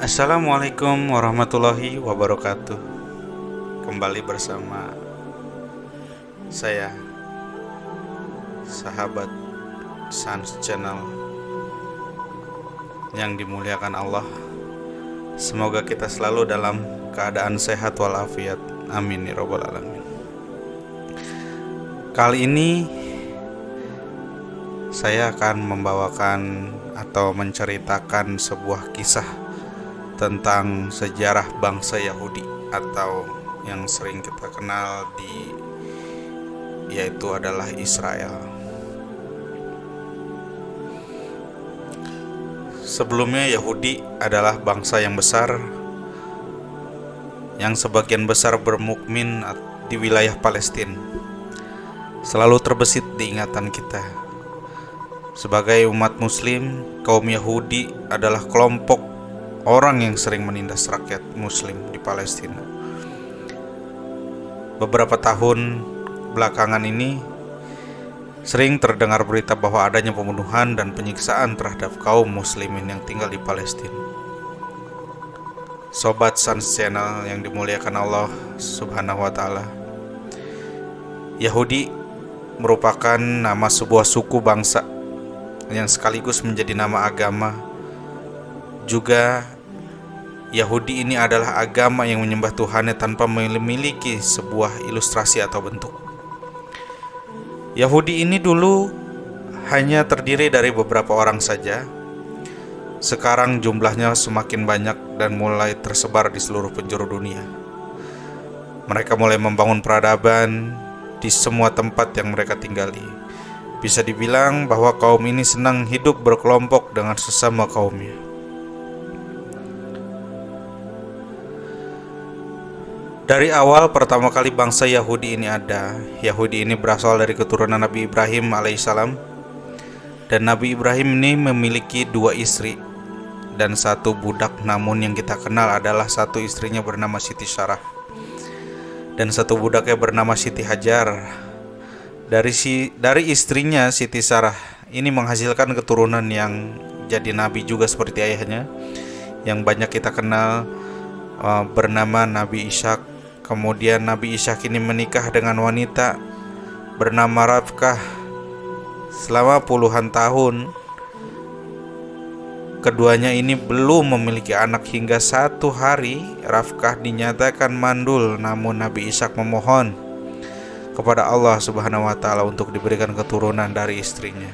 Assalamualaikum warahmatullahi wabarakatuh. Kembali bersama saya, sahabat Sans Channel yang dimuliakan Allah. Semoga kita selalu dalam keadaan sehat walafiat. Amin ya rabbal alamin. Kali ini saya akan membawakan atau menceritakan sebuah kisah tentang sejarah bangsa Yahudi atau yang sering kita kenal yaitu adalah Israel. Sebelumnya Yahudi adalah bangsa yang besar yang sebagian besar bermukmin di wilayah Palestina. Selalu terbesit di ingatan kita. Sebagai umat muslim, kaum Yahudi adalah kelompok orang yang sering menindas rakyat muslim di Palestina. Beberapa tahun belakangan ini sering terdengar berita bahwa adanya pembunuhan dan penyiksaan terhadap kaum muslimin yang tinggal di Palestina. Sobat Sans Channel yang dimuliakan Allah Subhanahu wa taala. Yahudi merupakan nama sebuah suku bangsa yang sekaligus menjadi nama agama. Juga Yahudi ini adalah agama yang menyembah Tuhannya tanpa memiliki sebuah ilustrasi atau bentuk. Yahudi ini dulu hanya terdiri dari beberapa orang saja. Sekarang jumlahnya semakin banyak dan mulai tersebar di seluruh penjuru dunia. Mereka mulai membangun peradaban di semua tempat yang mereka tinggali. Bisa dibilang bahwa kaum ini senang hidup berkelompok dengan sesama kaumnya. Dari awal pertama kali bangsa Yahudi ini ada, Yahudi ini berasal dari keturunan Nabi Ibrahim alaihissalam. Dan Nabi Ibrahim ini memiliki 2 istri dan 1 budak. Namun yang kita kenal adalah 1 istrinya bernama Siti Sarah dan 1 budaknya bernama Siti Hajar. Dari istrinya Siti Sarah ini menghasilkan keturunan yang jadi nabi juga seperti ayahnya, yang banyak kita kenal, bernama Nabi Ishak. Kemudian Nabi Ishak ini menikah dengan wanita bernama Rafkah. Selama puluhan tahun keduanya ini belum memiliki anak, hingga 1 hari Rafkah dinyatakan mandul. Namun Nabi Ishak memohon kepada Allah Subhanahu wa taala untuk diberikan keturunan dari istrinya.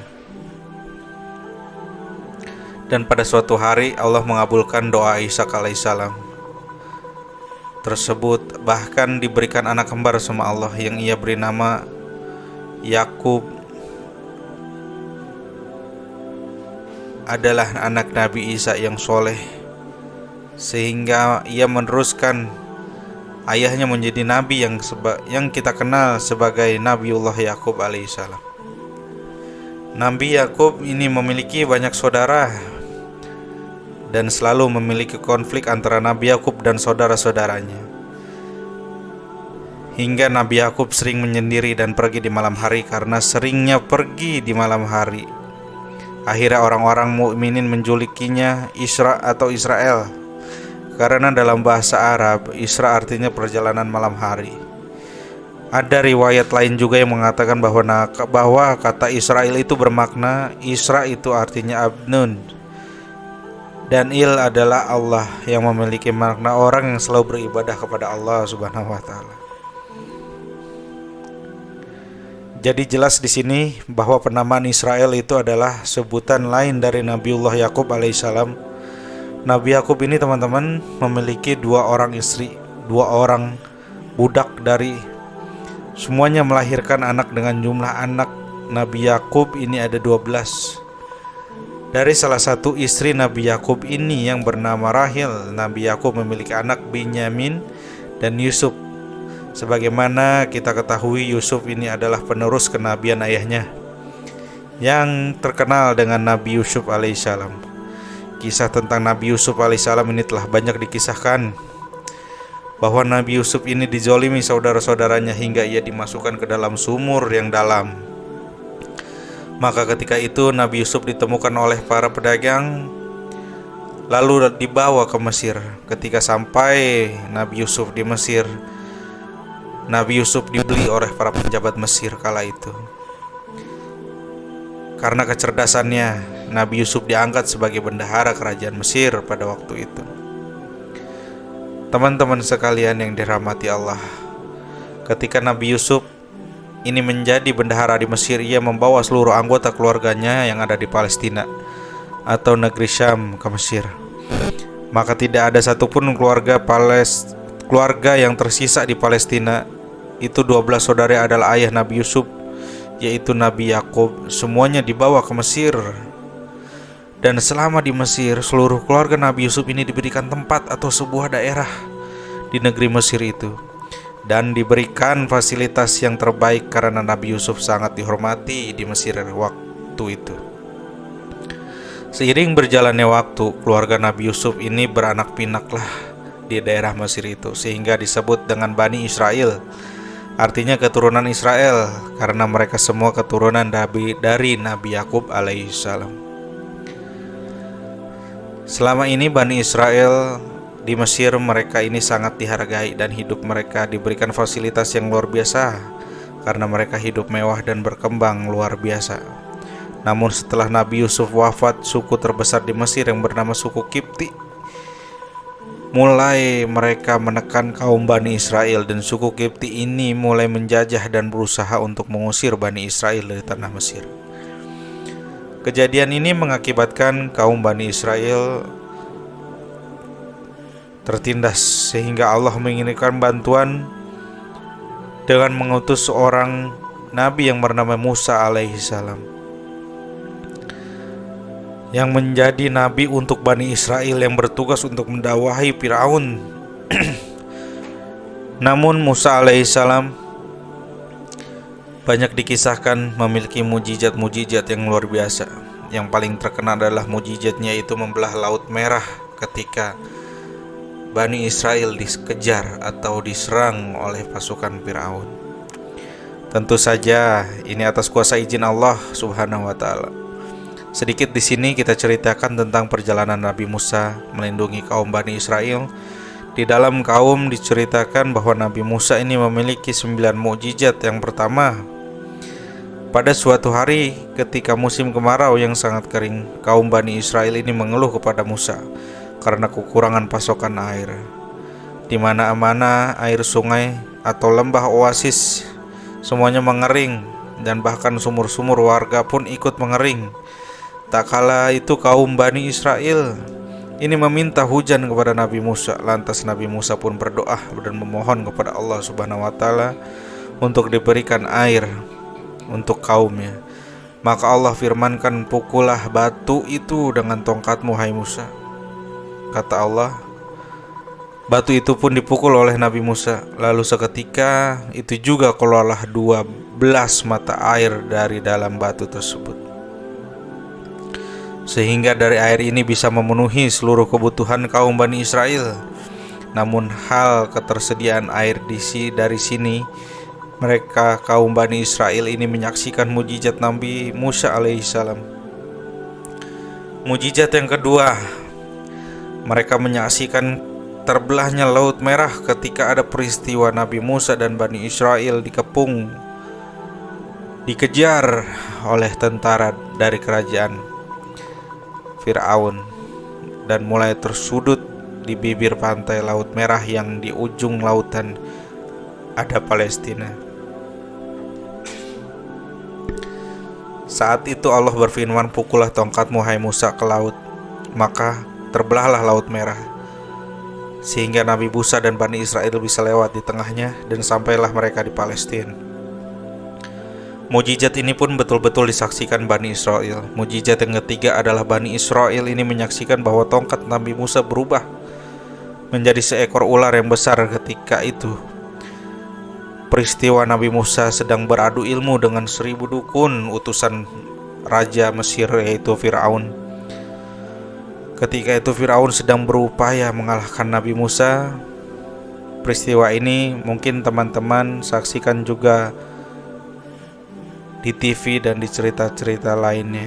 Dan pada suatu hari Allah mengabulkan doa Ishak alaihissalam tersebut, bahkan diberikan anak kembar sama Allah yang ia beri nama Yakub. Adalah anak Nabi Isa yang soleh, sehingga ia meneruskan ayahnya menjadi nabi yang kita kenal sebagai Nabiullah Yakub alaihissalam. Nabi Yakub ini memiliki banyak saudara dan selalu memiliki konflik antara Nabi Yakub dan saudara-saudaranya. Hingga Nabi Yakub sering menyendiri dan pergi di malam hari. Karena seringnya pergi di malam hari, akhirnya orang-orang mukminin menjulukinya Isra atau Israel, karena dalam bahasa Arab Isra artinya perjalanan malam hari. Ada riwayat lain juga yang mengatakan bahwa kata Israel itu bermakna Isra itu artinya Abnun, dan Il adalah Allah, yang memiliki makna orang yang selalu beribadah kepada Allah Subhanahu wa taala. Jadi jelas di sini bahwa penamaan Israel itu adalah sebutan lain dari Nabiullah Yakub alaihissalam. Nabi Yakub ini teman-teman memiliki 2 orang istri, 2 orang budak, dari semuanya melahirkan anak dengan jumlah anak Nabi Yakub ini ada 12. Dari salah satu istri Nabi Yakub ini yang bernama Rahil, Nabi Yakub memiliki anak Binyamin dan Yusuf. Sebagaimana kita ketahui, Yusuf ini adalah penerus kenabian ayahnya yang terkenal dengan Nabi Yusuf alaihissalam. Kisah tentang Nabi Yusuf alaihissalam ini telah banyak dikisahkan, bahwa Nabi Yusuf ini dizolimi saudara-saudaranya hingga ia dimasukkan ke dalam sumur yang dalam. Maka ketika itu Nabi Yusuf ditemukan oleh para pedagang. lalu dibawa ke Mesir. Ketika sampai Nabi Yusuf di Mesir, Nabi Yusuf dibeli oleh para penjabat Mesir kala itu. Karena kecerdasannya, Nabi Yusuf diangkat sebagai bendahara kerajaan Mesir pada waktu itu. Teman-teman sekalian yang dirahmati Allah, ketika Nabi Yusuf ini menjadi bendahara di Mesir, ia membawa seluruh anggota keluarganya yang ada di Palestina atau negeri Syam ke Mesir. Maka tidak ada satupun keluarga yang tersisa di Palestina. Itu 12 saudara adalah ayah Nabi Yusuf, yaitu Nabi Yakub. Semuanya dibawa ke Mesir. Dan selama di Mesir, seluruh keluarga Nabi Yusuf ini diberikan tempat atau sebuah daerah di negeri Mesir itu, dan diberikan fasilitas yang terbaik karena Nabi Yusuf sangat dihormati di Mesir waktu itu. Seiring berjalannya waktu, keluarga Nabi Yusuf ini beranak pinaklah di daerah Mesir itu, sehingga disebut dengan Bani Israel, artinya keturunan Israel, karena mereka semua keturunan dari Nabi Yakub alaihissalam. Selama ini Bani Israel di Mesir, mereka ini sangat dihargai dan hidup mereka diberikan fasilitas yang luar biasa karena mereka hidup mewah dan berkembang luar biasa. Namun setelah Nabi Yusuf wafat, suku terbesar di Mesir yang bernama suku Kipti mulai mereka menekan kaum Bani Israel, dan suku Kipti ini mulai menjajah dan berusaha untuk mengusir Bani Israel dari tanah Mesir. Kejadian ini mengakibatkan kaum Bani Israel tertindas, sehingga Allah mengirimkan bantuan dengan mengutus seorang nabi yang bernama Musa alaihissalam, yang menjadi nabi untuk Bani Israel yang bertugas untuk mendakwahi Firaun. Namun Musa alaihissalam banyak dikisahkan memiliki mujizat-mujizat yang luar biasa. Yang paling terkenal adalah mujizatnya itu membelah Laut Merah ketika Bani Israel dikejar atau diserang oleh pasukan Firaun. Tentu saja ini atas kuasa izin Allah Subhanahu wa taala. Sedikit di sini kita ceritakan tentang perjalanan Nabi Musa melindungi kaum Bani Israel. Di dalam kaum diceritakan bahwa Nabi Musa ini memiliki 9 mukjizat. Yang pertama, pada suatu hari ketika musim kemarau yang sangat kering, kaum Bani Israel ini mengeluh kepada Musa karena kekurangan pasokan air. Di mana-mana air sungai atau lembah oasis semuanya mengering, dan bahkan sumur-sumur warga pun ikut mengering. Tak kala itu kaum Bani Israel ini meminta hujan kepada Nabi Musa. Lantas Nabi Musa pun berdoa dan memohon kepada Allah Subhanahu wa taala untuk diberikan air untuk kaumnya. Maka Allah firmankan, "Pukullah batu itu dengan tongkatmu, hai Musa." Kata Allah, batu itu pun dipukul oleh Nabi Musa. Lalu seketika itu juga keluarlah 12 mata air dari dalam batu tersebut, sehingga dari air ini bisa memenuhi seluruh kebutuhan kaum Bani Israel. Namun hal ketersediaan air dari sini, mereka kaum Bani Israel ini menyaksikan mujizat Nabi Musa alaihissalam. Mujizat yang kedua, mereka menyaksikan terbelahnya Laut Merah ketika ada peristiwa Nabi Musa dan Bani Israel dikejar oleh tentara dari kerajaan Firaun dan mulai tersudut di bibir pantai Laut Merah yang di ujung lautan ada Palestina. Saat itu Allah berfirman, "Pukullah tongkatmu, hai Musa, ke laut." Maka terbelahlah Laut Merah, sehingga Nabi Musa dan Bani Israel bisa lewat di tengahnya dan sampailah mereka di Palestina. Mujizat ini pun betul-betul disaksikan Bani Israel. Mujizat yang ketiga adalah Bani Israel ini menyaksikan bahwa tongkat Nabi Musa berubah menjadi seekor ular yang besar. Ketika itu peristiwa Nabi Musa sedang beradu ilmu dengan 1000 dukun utusan Raja Mesir, yaitu Firaun. Ketika itu Firaun sedang berupaya mengalahkan Nabi Musa. Peristiwa ini mungkin teman-teman saksikan juga di TV dan di cerita-cerita lainnya.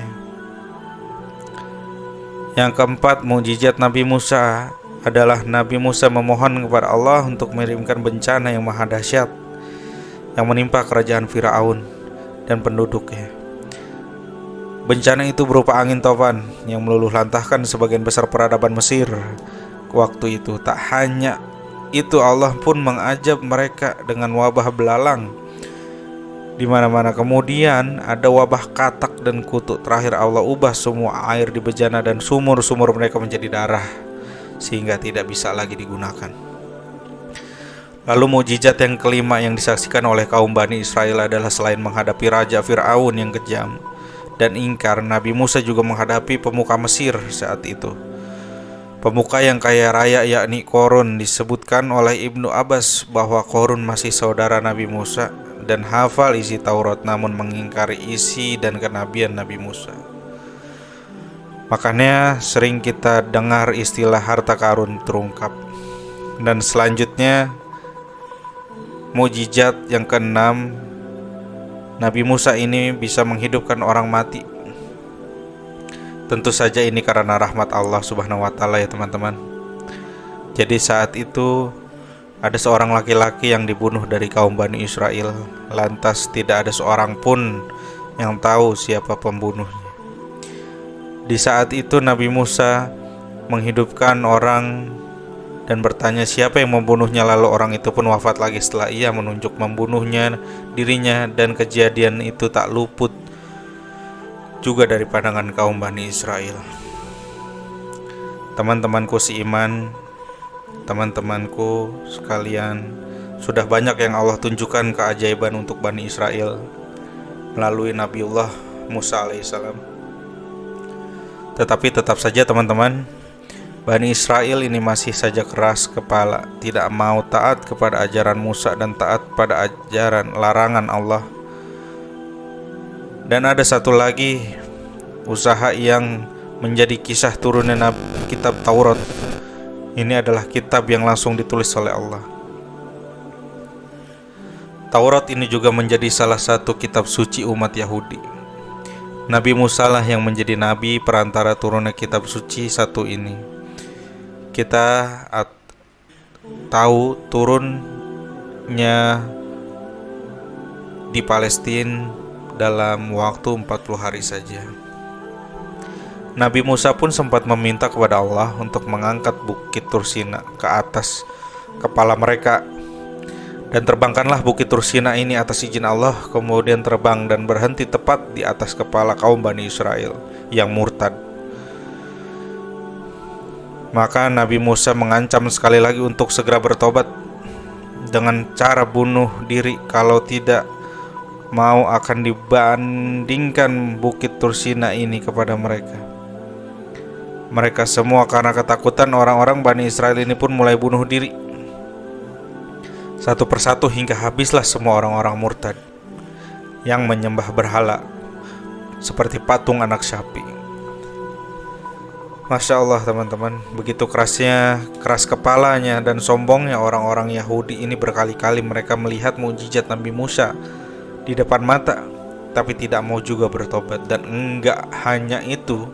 Yang keempat, mukjizat Nabi Musa adalah Nabi Musa memohon kepada Allah untuk mengirimkan bencana yang maha dahsyat yang menimpa kerajaan Firaun dan penduduknya. Bencana itu berupa angin topan yang meluluh lantahkan sebagian besar peradaban Mesir waktu itu. Tak hanya itu, Allah pun mengajab mereka dengan wabah belalang di mana-mana. Kemudian ada wabah katak dan kutu. Terakhir Allah ubah semua air di bejana dan sumur-sumur mereka menjadi darah sehingga tidak bisa lagi digunakan. Lalu mukjizat yang kelima yang disaksikan oleh kaum Bani Israel adalah selain menghadapi Raja Fir'aun yang kejam dan ingkar, Nabi Musa juga menghadapi pemuka Mesir saat itu. Pemuka yang kaya raya yakni Korun. Disebutkan oleh Ibnu Abbas bahwa Korun masih saudara Nabi Musa dan hafal isi Taurat, namun mengingkari isi dan kenabian Nabi Musa. Makanya sering kita dengar istilah harta karun terungkap. Dan selanjutnya mukjizat yang keenam, Nabi Musa ini bisa menghidupkan orang mati. Tentu saja ini karena rahmat Allah Subhanahu wa Ta'ala ya teman-teman. Jadi saat itu ada seorang laki-laki yang dibunuh dari kaum Bani Israel. Lantas tidak ada seorang pun yang tahu siapa pembunuhnya. Di saat itu Nabi Musa menghidupkan orang dan bertanya siapa yang membunuhnya, lalu orang itu pun wafat lagi setelah ia menunjuk membunuhnya dirinya, dan kejadian itu tak luput juga dari pandangan kaum Bani Israel. Teman-temanku seiman, teman-temanku sekalian, sudah banyak yang Allah tunjukkan keajaiban untuk Bani Israel melalui Nabiullah Musa alaihissalam. Tetapi tetap saja teman-teman, Bani Israel ini masih saja keras kepala, tidak mau taat kepada ajaran Musa dan taat pada ajaran larangan Allah. Dan ada satu lagi usaha yang menjadi kisah turunnya kitab Taurat. Ini adalah kitab yang langsung ditulis oleh Allah. Taurat ini juga menjadi salah satu kitab suci umat Yahudi. Nabi Musa lah yang menjadi nabi perantara turunnya kitab suci satu ini. Kita tahu turunnya di Palestina dalam waktu 40 hari saja. Nabi Musa pun sempat meminta kepada Allah untuk mengangkat bukit Tursina ke atas kepala mereka. Dan terbangkanlah bukit Tursina ini atas izin Allah, kemudian terbang dan berhenti tepat di atas kepala kaum Bani Israel yang murtad. Maka Nabi Musa mengancam sekali lagi untuk segera bertobat dengan cara bunuh diri. Kalau tidak mau akan dibandingkan bukit Tursina ini kepada mereka. Mereka semua karena ketakutan orang-orang Bani Israel ini pun mulai bunuh diri satu persatu hingga habislah semua orang-orang murtad yang menyembah berhala seperti patung anak sapi. Masya Allah teman-teman, begitu keras kepalanya dan sombongnya orang-orang Yahudi ini. Berkali-kali mereka melihat mukjizat Nabi Musa di depan mata, tapi tidak mau juga bertobat. Dan enggak hanya itu,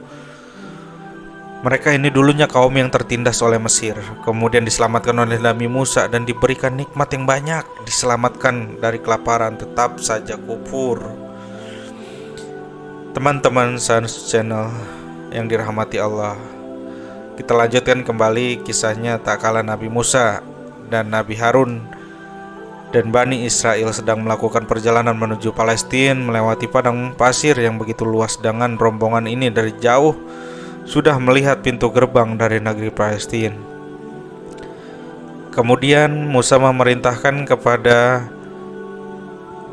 mereka ini dulunya kaum yang tertindas oleh Mesir, kemudian diselamatkan oleh Nabi Musa dan diberikan nikmat yang banyak, diselamatkan dari kelaparan, tetap saja kufur. Teman-teman Sanus Channel yang dirahmati Allah, kita lanjutkan kembali kisahnya. Tak kala Nabi Musa dan Nabi Harun dan Bani Israel sedang melakukan perjalanan menuju Palestina melewati padang pasir yang begitu luas, dengan rombongan ini dari jauh sudah melihat pintu gerbang dari negeri Palestina. Kemudian Musa memerintahkan kepada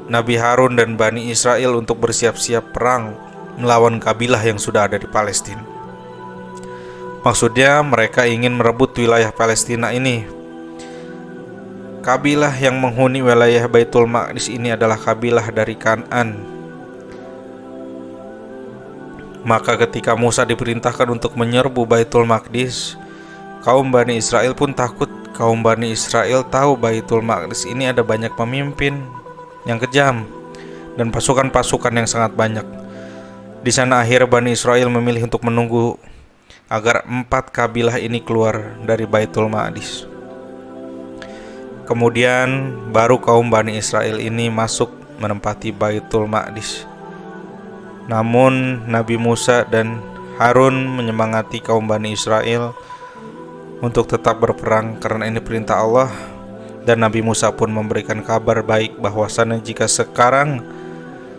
Nabi Harun dan Bani Israel untuk bersiap-siap perang melawan kabilah yang sudah ada di Palestina. Maksudnya mereka ingin merebut wilayah Palestina ini. Kabilah yang menghuni wilayah Baitul Maqdis ini adalah kabilah dari Kan'an. Maka ketika Musa diperintahkan untuk menyerbu Baitul Maqdis, kaum Bani Israel pun takut. Kaum Bani Israel tahu Baitul Maqdis ini ada banyak pemimpin yang kejam dan pasukan-pasukan yang sangat banyak. Di sana akhirnya Bani Israel memilih untuk menunggu agar 4 kabilah ini keluar dari Baitul Maqdis. Kemudian baru kaum Bani Israel ini masuk menempati Baitul Maqdis. Namun Nabi Musa dan Harun menyemangati kaum Bani Israel untuk tetap berperang karena ini perintah Allah, dan Nabi Musa pun memberikan kabar baik bahwasannya jika sekarang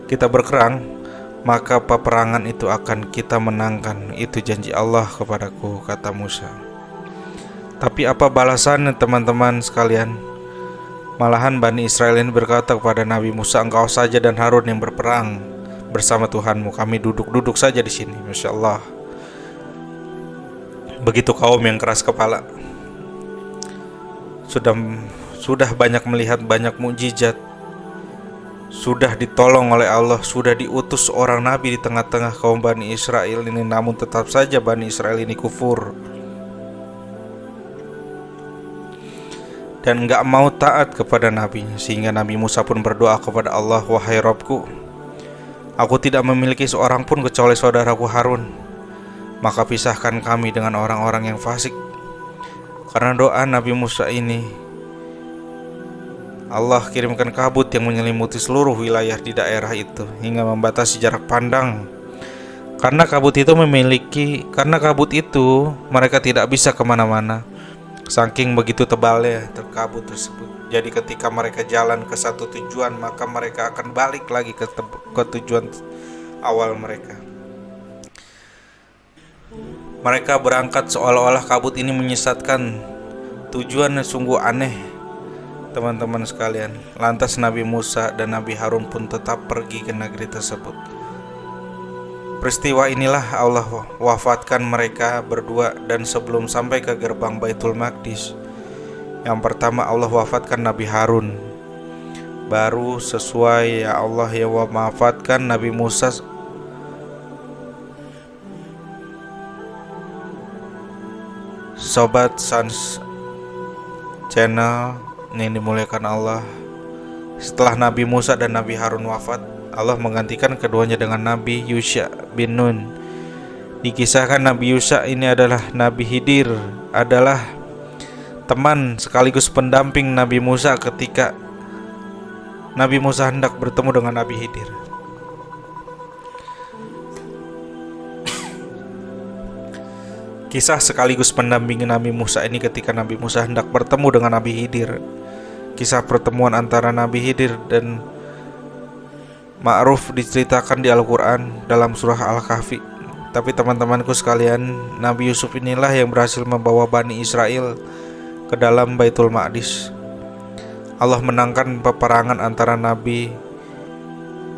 kita berperang, maka peperangan itu akan kita menangkan. Itu janji Allah kepadaku, kata Musa. Tapi apa balasannya teman-teman sekalian? Malahan Bani Israel ini berkata kepada Nabi Musa, engkau saja dan Harun yang berperang bersama Tuhanmu, kami duduk-duduk saja di sini. Masya Allah. Begitu kaum yang keras kepala, sudah banyak melihat banyak mukjizat, sudah ditolong oleh Allah, sudah diutus orang nabi di tengah-tengah kaum Bani Israel ini, namun tetap saja Bani Israel ini kufur dan gak mau taat kepada Nabi. Sehingga Nabi Musa pun berdoa kepada Allah, wahai Rabbku, aku tidak memiliki seorang pun kecuali saudaraku Harun, maka pisahkan kami dengan orang-orang yang fasik. Karena doa Nabi Musa ini, Allah kirimkan kabut yang menyelimuti seluruh wilayah di daerah itu hingga membatasi jarak pandang. Karena kabut itu mereka tidak bisa kemana-mana, saking begitu tebalnya kabut tersebut. Jadi ketika mereka jalan ke satu tujuan, maka mereka akan balik lagi ke tujuan awal mereka. Mereka berangkat seolah-olah kabut ini menyesatkan. Tujuannya sungguh aneh, teman-teman sekalian. Lantas Nabi Musa dan Nabi Harun pun tetap pergi ke negeri tersebut. Peristiwa inilah Allah wafatkan mereka berdua, dan sebelum sampai ke gerbang Baitul Maqdis, yang pertama Allah wafatkan Nabi Harun. Baru sesuai ya Allah yang wafatkan Nabi Musa. Sobat Sans Channel yang dimuliakan Allah, setelah Nabi Musa dan Nabi Harun wafat, Allah menggantikan keduanya dengan Nabi Yusha bin Nun. Dikisahkan Nabi Yusha ini adalah Nabi Khidir, adalah teman sekaligus pendamping Nabi Musa ketika Nabi Musa hendak bertemu dengan Nabi Khidir. Kisah sekaligus pendamping Nabi Musa ini ketika Nabi Musa hendak bertemu dengan Nabi Khidir. Kisah pertemuan antara Nabi Khidir dan ma'ruf diceritakan di Al-Quran dalam surah Al-Kahfi. Tapi teman-temanku sekalian, Nabi Yusuf inilah yang berhasil membawa Bani Israel ke dalam Baitul Maqdis. Allah menangkan peperangan antara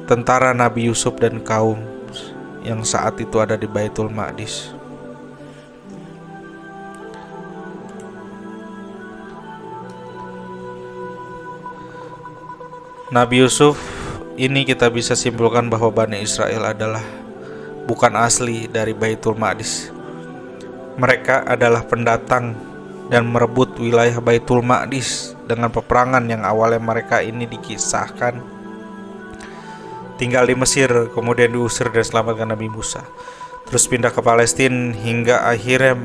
tentara Nabi Yusuf dan kaum yang saat itu ada di Baitul Maqdis. Nabi Yusuf ini kita bisa simpulkan bahwa Bani Israel adalah bukan asli dari Baitul Maqdis. Mereka adalah pendatang dan merebut wilayah Baitul Maqdis dengan peperangan yang awalnya mereka ini dikisahkan tinggal di Mesir, kemudian diusir dan selamatkan Nabi Musa, terus pindah ke Palestina hingga akhirnya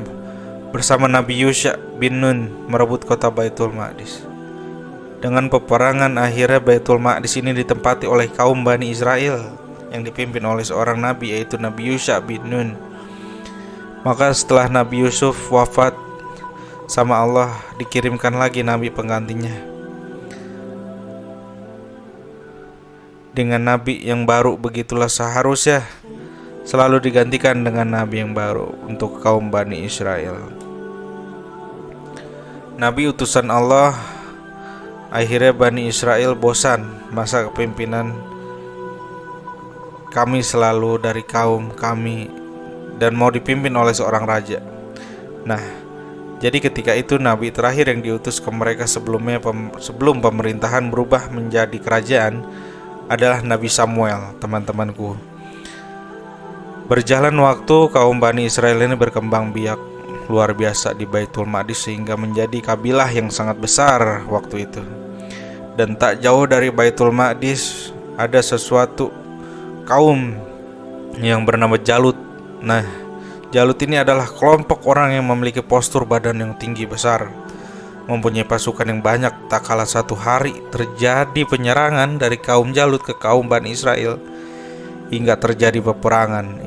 bersama Nabi Yusha bin Nun merebut kota Baitul Maqdis. Dengan peperangan akhirnya Baitul Maqdis ini ditempati oleh kaum Bani Israel yang dipimpin oleh seorang nabi, yaitu Nabi Yusha bin Nun. Maka setelah Nabi Yusuf wafat sama Allah, dikirimkan lagi nabi penggantinya dengan nabi yang baru. Begitulah seharusnya selalu digantikan dengan nabi yang baru untuk kaum Bani Israel. Nabi utusan Allah. Akhirnya Bani Israel bosan masa kepemimpinan kami selalu dari kaum kami dan mau dipimpin oleh seorang raja. Nah, jadi ketika itu nabi terakhir yang diutus ke mereka sebelum pemerintahan berubah menjadi kerajaan adalah Nabi Samuel, teman-temanku. Berjalan waktu, kaum Bani Israel ini berkembang biak luar biasa di Baitul Maqdis sehingga menjadi kabilah yang sangat besar waktu itu. Dan tak jauh dari Baitul Maqdis ada sesuatu kaum yang bernama Jalut. Nah, Jalut ini adalah kelompok orang yang memiliki postur badan yang tinggi besar, mempunyai pasukan yang banyak. Tak kalah satu hari terjadi penyerangan dari kaum Jalut ke kaum Bani Israel hingga terjadi peperangan.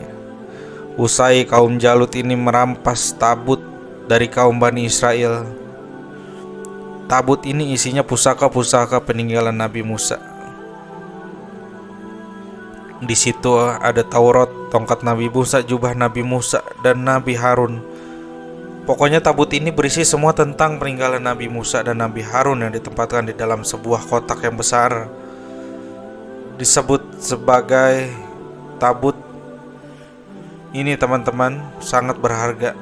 Usai kaum Jalut ini merampas tabut dari kaum Bani Israel. Tabut ini isinya pusaka-pusaka peninggalan Nabi Musa. Di situ ada Taurat, tongkat Nabi Musa, jubah Nabi Musa, dan Nabi Harun. Pokoknya tabut ini berisi semua tentang peninggalan Nabi Musa dan Nabi Harun yang ditempatkan di dalam sebuah kotak yang besar. Disebut sebagai tabut ini, teman-teman, sangat berharga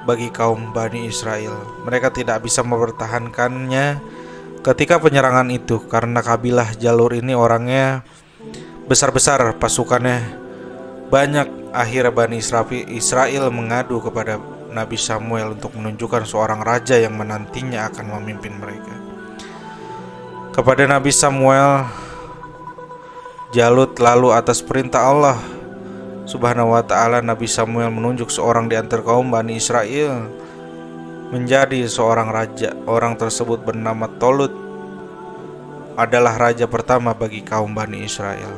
bagi kaum Bani Israel. Mereka tidak bisa mempertahankannya ketika penyerangan itu karena kabilah jalur ini orangnya besar-besar, pasukannya banyak. Akhirnya Bani Israel mengadu kepada Nabi Samuel untuk menunjukkan seorang raja yang menantinya akan memimpin mereka. Kepada Nabi Samuel, Jalut lalu atas perintah Allah Subhanahu wa ta'ala, Nabi Samuel menunjuk seorang di antara kaum Bani Israel menjadi seorang raja. Orang tersebut bernama Tolut, adalah raja pertama bagi kaum Bani Israel.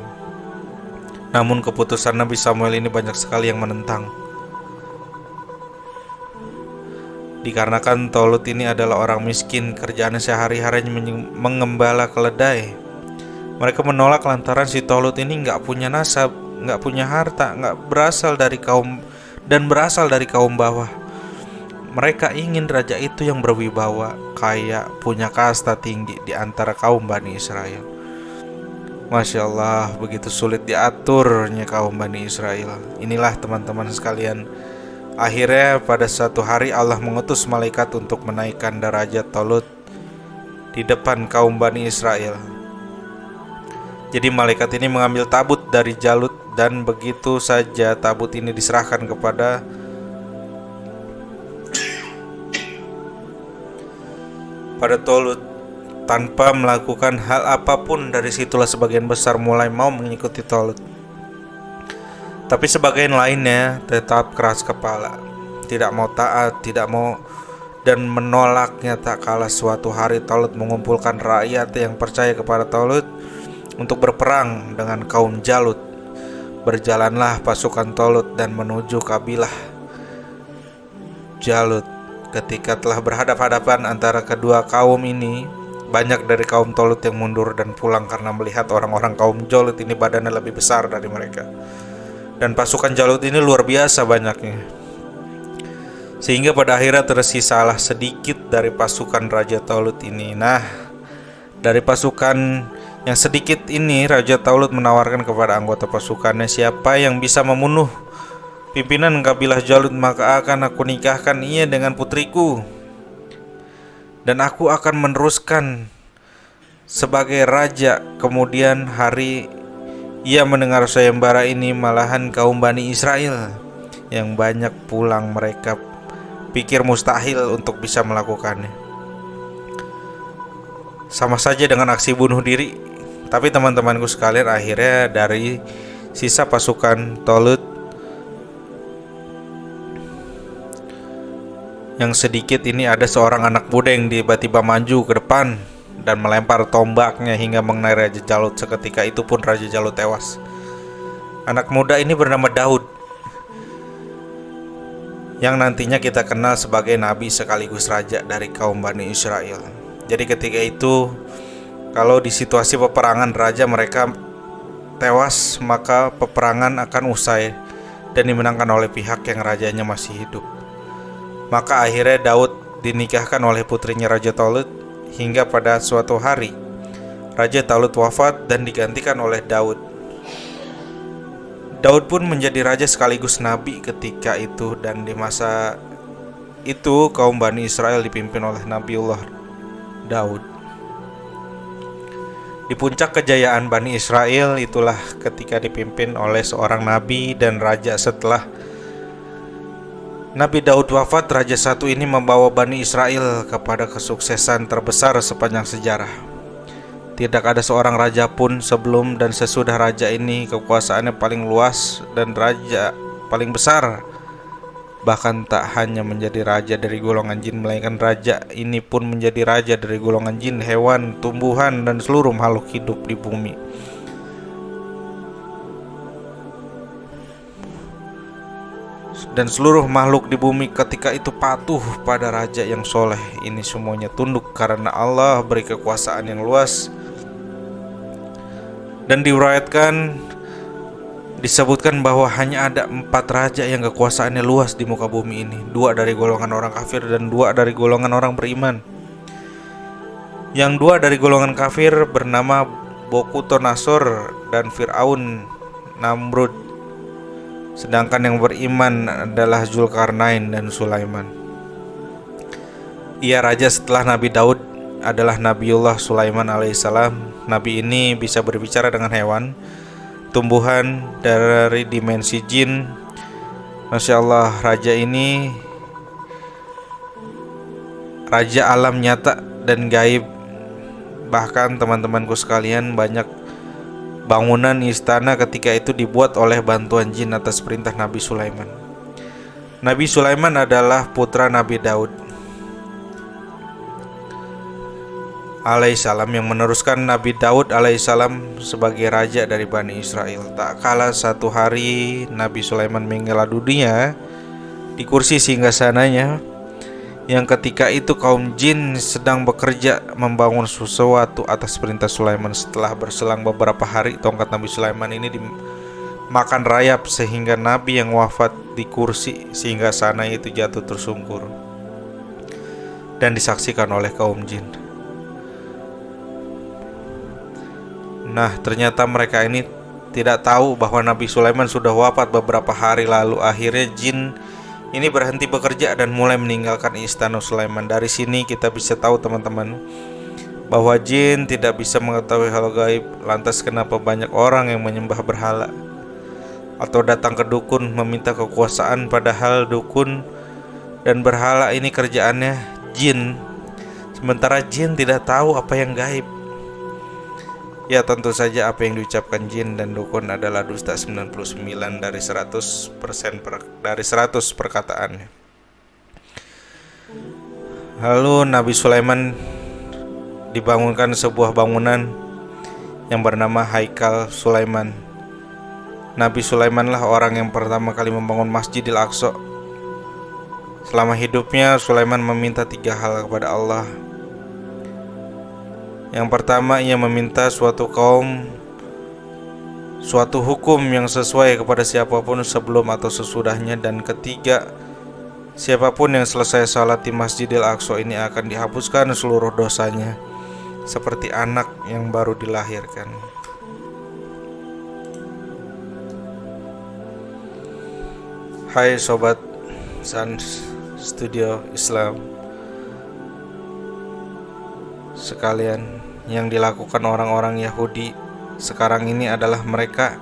Namun keputusan Nabi Samuel ini banyak sekali yang menentang, dikarenakan Tolut ini adalah orang miskin, kerjaannya sehari-harinya mengembala keledai. Mereka menolak lantaran si Tolut ini gak punya nasab, gak punya harta, berasal dari kaum bawah. Mereka ingin raja itu yang berwibawa, kaya, punya kasta tinggi di antara kaum Bani Israel. Masya Allah, begitu sulit diaturnya kaum Bani Israel. Inilah teman-teman sekalian, akhirnya pada suatu hari Allah mengutus malaikat untuk menaikkan derajat Tolut di depan kaum Bani Israel. Jadi malaikat ini mengambil tabut dari Jalut, dan begitu saja tabut ini diserahkan kepada Tolut tanpa melakukan hal apapun. Dari situlah sebagian besar mulai mau mengikuti Tolut, tapi sebagian lainnya tetap keras kepala, tidak mau taat, tidak mau dan menolaknya. Tak kalah suatu hari Tolut mengumpulkan rakyat yang percaya kepada Tolut untuk berperang dengan kaum Jalut. Berjalanlah pasukan Tolut dan menuju kabilah Jalut. Ketika telah berhadapan-hadapan antara kedua kaum ini, banyak dari kaum Tolut yang mundur dan pulang karena melihat orang-orang kaum Jalut ini badannya lebih besar dari mereka. Dan pasukan Jalut ini luar biasa banyaknya, sehingga pada akhirnya tersisalah sedikit dari pasukan Raja Tolut ini. Nah, dari pasukan yang sedikit ini, Raja Tolut menawarkan kepada anggota pasukannya, siapa yang bisa membunuh pimpinan kabilah Jalut, maka akan aku nikahkan ia dengan putriku, dan aku akan meneruskan sebagai raja. Kemudian hari ia mendengar sayembara ini, malahan kaum Bani Israel yang banyak pulang. Mereka pikir mustahil untuk bisa melakukannya, sama saja dengan aksi bunuh diri. Tapi teman-temanku sekalian, akhirnya dari sisa pasukan Tolut yang sedikit ini, ada seorang anak muda yang tiba-tiba maju ke depan dan melempar tombaknya hingga mengenai Raja Jalut. Seketika itu pun Raja Jalut tewas. Anak muda ini bernama Daud, yang nantinya kita kenal sebagai nabi sekaligus raja dari kaum Bani Israel. Jadi ketika itu, kalau di situasi peperangan raja mereka tewas, maka peperangan akan usai dan dimenangkan oleh pihak yang rajanya masih hidup. Maka akhirnya Daud dinikahkan oleh putrinya Raja Tolut, hingga pada suatu hari Raja Tolut wafat dan digantikan oleh Daud. Daud pun menjadi raja sekaligus nabi ketika itu, dan di masa itu kaum Bani Israel dipimpin oleh Nabiullah Daud. Di puncak kejayaan Bani Israel itulah ketika dipimpin oleh seorang nabi dan raja. Setelah Nabi Daud wafat, raja satu ini membawa Bani Israel kepada kesuksesan terbesar sepanjang sejarah. Tidak ada seorang raja pun sebelum dan sesudah raja ini kekuasaannya paling luas dan raja paling besar Bahkan tak hanya menjadi raja dari golongan jin, melainkan raja ini pun menjadi raja dari golongan jin, hewan, tumbuhan, dan seluruh makhluk hidup di bumi. Dan seluruh makhluk di bumi ketika itu patuh pada raja yang soleh ini, semuanya tunduk karena Allah beri kekuasaan yang luas. Dan diuriatkan, disebutkan bahwa hanya ada 4 raja yang kekuasaannya luas di muka bumi ini. 2 dari golongan orang kafir dan 2 dari golongan orang beriman. Yang 2 dari golongan kafir bernama Bokutonasor dan Fir'aun Namrud. Sedangkan yang beriman adalah Zulkarnain dan Sulaiman. Ia raja setelah Nabi Daud adalah Nabiullah Sulaiman alaihissalam. Nabi ini bisa berbicara dengan hewan, tumbuhan, dari dimensi jin. Masya Allah, raja ini raja alam nyata dan gaib. Bahkan teman-temanku sekalian, banyak bangunan istana ketika itu dibuat oleh bantuan jin atas perintah Nabi Sulaiman. Nabi Sulaiman adalah putra Nabi Daud alaihissalam yang meneruskan Nabi Daud alaihissalam sebagai raja dari Bani Israel. Tak kalah satu hari Nabi Sulaiman meninggal dunia di kursi singgasananya, yang ketika itu kaum jin sedang bekerja membangun sesuatu atas perintah Sulaiman. Setelah berselang beberapa hari, tongkat Nabi Sulaiman ini dimakan rayap sehingga Nabi yang wafat di kursi singgasana itu jatuh tersungkur dan disaksikan oleh kaum jin. Nah, ternyata mereka ini tidak tahu bahwa Nabi Sulaiman sudah wafat beberapa hari lalu. Akhirnya jin ini berhenti bekerja dan mulai meninggalkan istana Sulaiman. Dari sini kita bisa tahu teman-teman bahwa jin tidak bisa mengetahui hal gaib. Lantas kenapa banyak orang yang menyembah berhala atau datang ke dukun meminta kekuasaan, padahal dukun dan berhala ini kerjaannya jin, sementara jin tidak tahu apa yang gaib. Ya, tentu saja apa yang diucapkan jin dan dukun adalah dusta 99 dari 100% dari 100 perkataannya. Lalu Nabi Sulaiman dibangunkan sebuah bangunan yang bernama Haikal Sulaiman. Nabi Sulaimanlah orang yang pertama kali membangun Masjidil Aqsa. Selama hidupnya Sulaiman meminta 3 hal kepada Allah. Yang pertama, ia meminta suatu kaum suatu hukum yang sesuai kepada siapapun sebelum atau sesudahnya. Dan ketiga, siapapun yang selesai salat di Masjidil Aqsa ini akan dihapuskan seluruh dosanya, seperti anak yang baru dilahirkan. Hai sobat Sans Studio Islam sekalian, yang dilakukan orang-orang Yahudi sekarang ini adalah mereka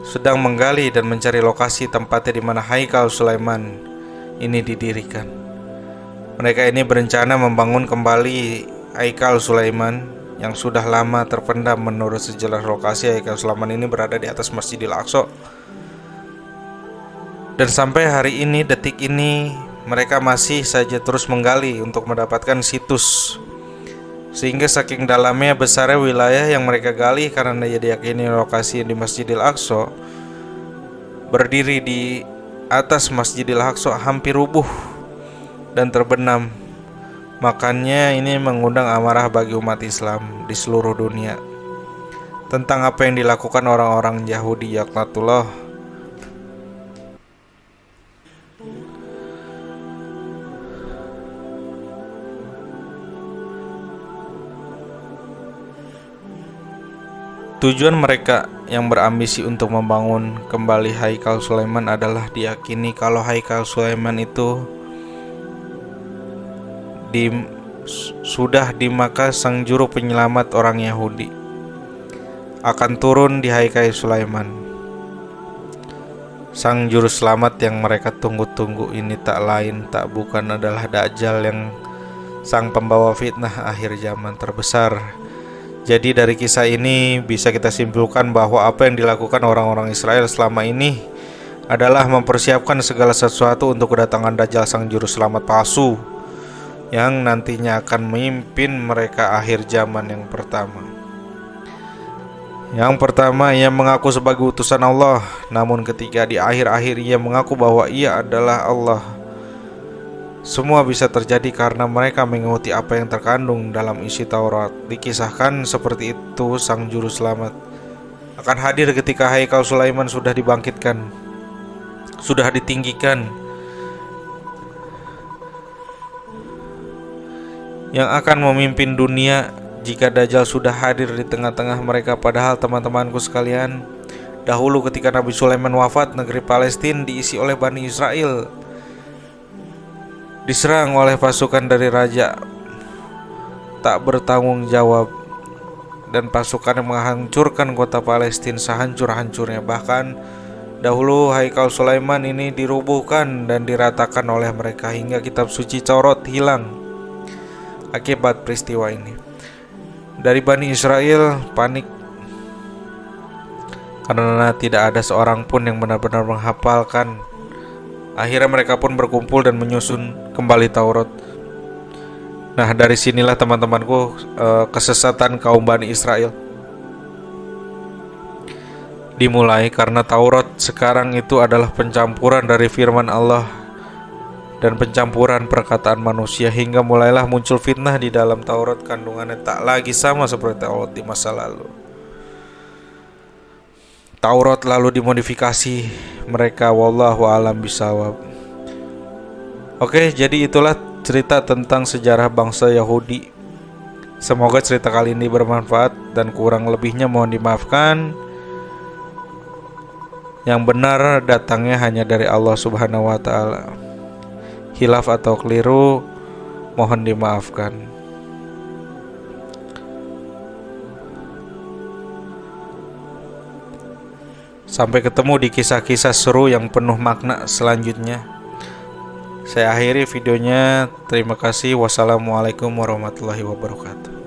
sedang menggali dan mencari lokasi tempatnya di mana Haikal Sulaiman ini didirikan. Mereka ini berencana membangun kembali Haikal Sulaiman yang sudah lama terpendam. Menurut sejarah, lokasi Haikal Sulaiman ini berada di atas Masjidil Aqsa. Dan sampai hari ini, detik ini, mereka masih saja terus menggali untuk mendapatkan situs. Sehingga saking dalamnya besarnya wilayah yang mereka gali, karena diyakini lokasi di Masjidil Aqsa berdiri di atas Masjidil Aqsa hampir rubuh dan terbenam. Makanya ini mengundang amarah bagi umat Islam di seluruh dunia tentang apa yang dilakukan orang-orang Yahudi laknatullah. Tujuan mereka yang berambisi untuk membangun kembali Haikal Sulaiman adalah diyakini kalau Haikal Sulaiman itu sudah di Makkah, sang juru penyelamat orang Yahudi akan turun di Haikal Sulaiman. Sang juru selamat yang mereka tunggu-tunggu ini tak lain tak bukan adalah Dajjal, yang sang pembawa fitnah akhir zaman terbesar. Jadi dari kisah ini bisa kita simpulkan bahwa apa yang dilakukan orang-orang Israel selama ini adalah mempersiapkan segala sesuatu untuk kedatangan Dajjal, sang juru selamat palsu yang nantinya akan memimpin mereka akhir zaman yang pertama. Yang pertama, ia mengaku sebagai utusan Allah, namun ketika di akhir-akhir ia mengaku bahwa ia adalah Allah. Semua bisa terjadi karena mereka mengikuti apa yang terkandung dalam isi Taurat. Dikisahkan seperti itu sang juru selamat akan hadir ketika Haikal Sulaiman sudah dibangkitkan, sudah ditinggikan, yang akan memimpin dunia jika Dajjal sudah hadir di tengah-tengah mereka. Padahal teman-temanku sekalian, dahulu ketika Nabi Sulaiman wafat, negeri Palestina diisi oleh Bani Israel, diserang oleh pasukan dari raja tak bertanggung jawab, dan pasukan yang menghancurkan kota Palestina sehancur-hancurnya. Bahkan dahulu Haikal Sulaiman ini dirubuhkan dan diratakan oleh mereka hingga kitab suci Taurat hilang akibat peristiwa ini. Dari Bani Israel panik karena tidak ada seorang pun yang benar-benar menghafalkan. Akhirnya mereka pun berkumpul dan menyusun kembali Taurat. Nah, dari sinilah teman-temanku kesesatan kaum Bani Israel dimulai, karena Taurat sekarang itu adalah pencampuran dari firman Allah dan pencampuran perkataan manusia, hingga mulailah muncul fitnah di dalam Taurat. Kandungannya tak lagi sama seperti Taurat di masa lalu. Taurat lalu dimodifikasi mereka, wallahu alam bisawab. Oke, jadi itulah cerita tentang sejarah bangsa Yahudi. Semoga cerita kali ini bermanfaat dan kurang lebihnya mohon dimaafkan. Yang benar datangnya hanya dari Allah Subhanahu wa taala. Khilaf atau keliru mohon dimaafkan. Sampai ketemu di kisah-kisah seru yang penuh makna selanjutnya. Saya akhiri videonya. Terima kasih. Wassalamualaikum warahmatullahi wabarakatuh.